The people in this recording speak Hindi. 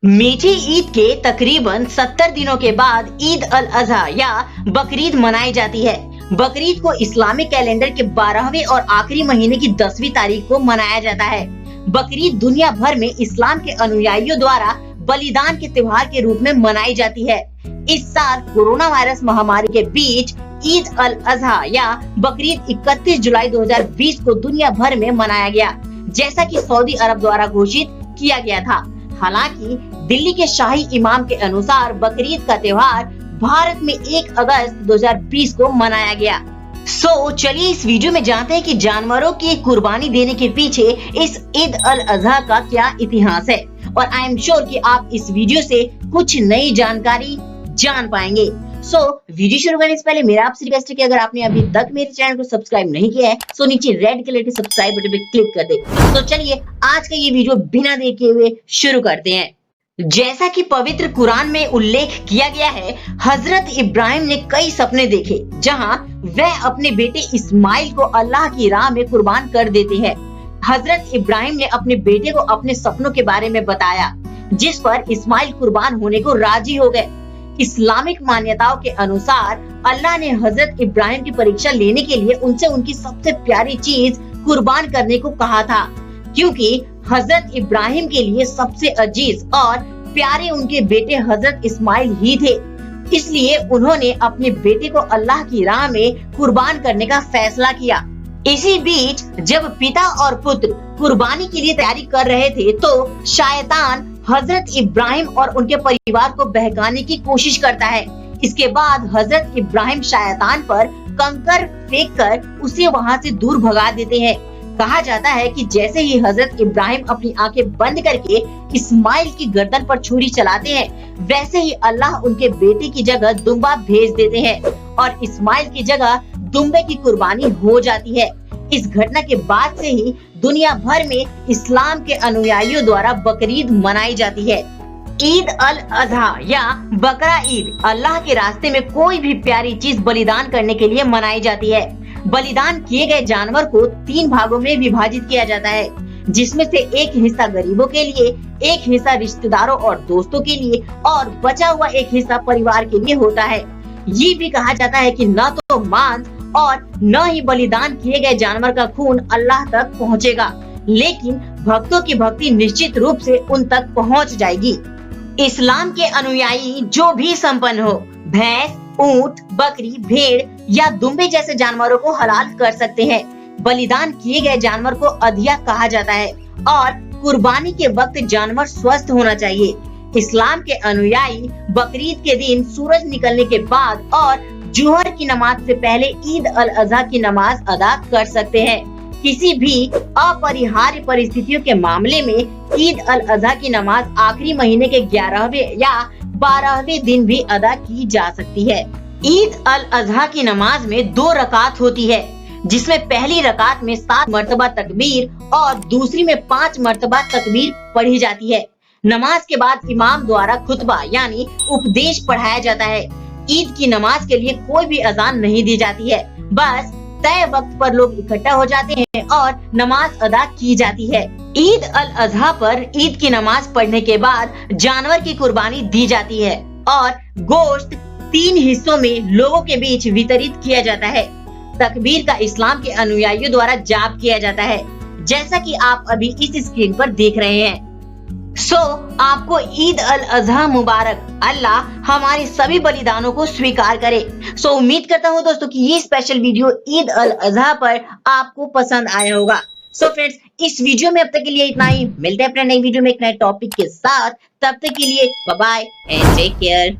मीठी ईद के तकरीबन 70 दिनों के बाद ईद अल अजहा या बकरीद मनाई जाती है। बकरीद को इस्लामिक कैलेंडर के 12वें और आखिरी महीने की 10वीं तारीख को मनाया जाता है। बकरीद दुनिया भर में इस्लाम के अनुयायियों द्वारा बलिदान के त्योहार के रूप में मनाई जाती है। इस साल कोरोना वायरस महामारी के बीच ईद अल अजहा या बकरीद 31 जुलाई 2020 को दुनिया भर में मनाया गया, जैसा कि सऊदी अरब द्वारा घोषित किया गया था। हालांकि दिल्ली के शाही इमाम के अनुसार बकरीद का त्योहार भारत में 1 अगस्त 2020 को मनाया गया। चलिए इस वीडियो में जानते हैं कि जानवरों की कुर्बानी देने के पीछे इस ईद अल अजहा का क्या इतिहास है, और आई एम श्योर कि आप इस वीडियो से कुछ नई जानकारी जान पाएंगे। वीडियो शुरू करने से पहले मेरा आपसे रिक्वेस्ट है कि अगर आपने अभी तक मेरे चैनल को सब्सक्राइब नहीं किया है तो नीचे रेड कलर के सब्सक्राइब बटन पे क्लिक कर दे। चलिए आज का ये वीडियो बिना देखे हुए शुरू करते हैं। जैसा कि पवित्र कुरान में उल्लेख किया गया है, हजरत इब्राहिम ने कई सपने देखे जहां वह अपने बेटे इस्माइल को अल्लाह की राह में कुर्बान कर देते हैं। हजरत इब्राहिम ने अपने बेटे को अपने सपनों के बारे में बताया, जिस पर इस्माइल कुर्बान होने को राजी हो गए। इस्लामिक मान्यताओं के अनुसार अल्लाह ने हजरत इब्राहिम की परीक्षा लेने के लिए उनसे उनकी सबसे प्यारी चीज कुर्बान करने को कहा था, क्योंकि हजरत इब्राहिम के लिए सबसे अजीज और प्यारे उनके बेटे हजरत इस्माइल ही थे। इसलिए उन्होंने अपने बेटे को अल्लाह की राह में कुर्बान करने का फैसला किया। इसी बीच जब पिता और पुत्र कुर्बानी के लिए तैयारी कर रहे थे तो शैतान हजरत इब्राहिम और उनके परिवार को बहकाने की कोशिश करता है। इसके बाद हजरत इब्राहिम शैतान पर कंकर फेंककर उसे वहां से दूर भगा देते हैं। कहा जाता है कि जैसे ही हजरत इब्राहिम अपनी आंखें बंद करके इस्माइल की गर्दन पर छुरी चलाते हैं, वैसे ही अल्लाह उनके बेटे की जगह दुम्बा भेज देते हैं और इस्माइल की जगह दुम्बे की कुर्बानी हो जाती है। इस घटना के बाद से ही दुनिया भर में इस्लाम के अनुयायियों द्वारा बकरीद मनाई जाती है। ईद अल अजहा या बकरा ईद अल्लाह के रास्ते में कोई भी प्यारी चीज बलिदान करने के लिए मनाई जाती है। बलिदान किए गए जानवर को 3 भागों में विभाजित किया जाता है, जिसमें से एक हिस्सा गरीबों के लिए, एक हिस्सा रिश्तेदारों और दोस्तों के लिए और बचा हुआ एक हिस्सा परिवार के लिए होता है। ये भी कहा जाता है कि न तो मांस और न ही बलिदान किए गए जानवर का खून अल्लाह तक पहुंचेगा, लेकिन भक्तों की भक्ति निश्चित रूप से उन तक पहुंच जाएगी। इस्लाम के अनुयायी जो भी संपन्न हो, भैंस, ऊंट, बकरी, भेड़ या दुम्बे जैसे जानवरों को हलाल कर सकते हैं। बलिदान किए गए जानवर को अदिया कहा जाता है और कुर्बानी के वक्त जानवर स्वस्थ होना चाहिए। इस्लाम के अनुयायी बकरीद के दिन सूरज निकलने के बाद और जुहर की नमाज से पहले ईद अल अजहा की नमाज अदा कर सकते हैं। किसी भी अपरिहार्य परिस्थितियों के मामले में ईद अल अजहा की नमाज आखिरी महीने के 11वें या 12वें दिन भी अदा की जा सकती है। ईद अल अजहा की नमाज में 2 रकात होती है, जिसमें पहली रकात में 7 मर्तबा तकबीर और दूसरी में 5 मर्तबा तकबीर पढ़ी जाती है। नमाज के बाद इमाम द्वारा खुतबा यानी उपदेश पढ़ाया जाता है। ईद की नमाज के लिए कोई भी अजान नहीं दी जाती है, बस तय वक्त पर लोग इकट्ठा हो जाते हैं और नमाज अदा की जाती है। ईद अल अजहा पर ईद की नमाज पढ़ने के बाद जानवर की कुर्बानी दी जाती है और गोश्त 3 हिस्सों में लोगों के बीच वितरित किया जाता है। तकबीर का इस्लाम के अनुयायियों द्वारा जाप किया जाता है, जैसा कि आप अभी इस स्क्रीन पर देख रहे हैं। आपको ईद अल अजहा मुबारक। अल्लाह हमारे सभी बलिदानों को स्वीकार करे। उम्मीद करता हूँ दोस्तों कि ये स्पेशल वीडियो ईद अल अजहा पर आपको पसंद आया होगा। फ्रेंड्स, इस वीडियो में अब तक के लिए इतना ही। मिलते हैं अपने नई वीडियो में एक नए टॉपिक के साथ। तब तक के लिए bye bye and take care.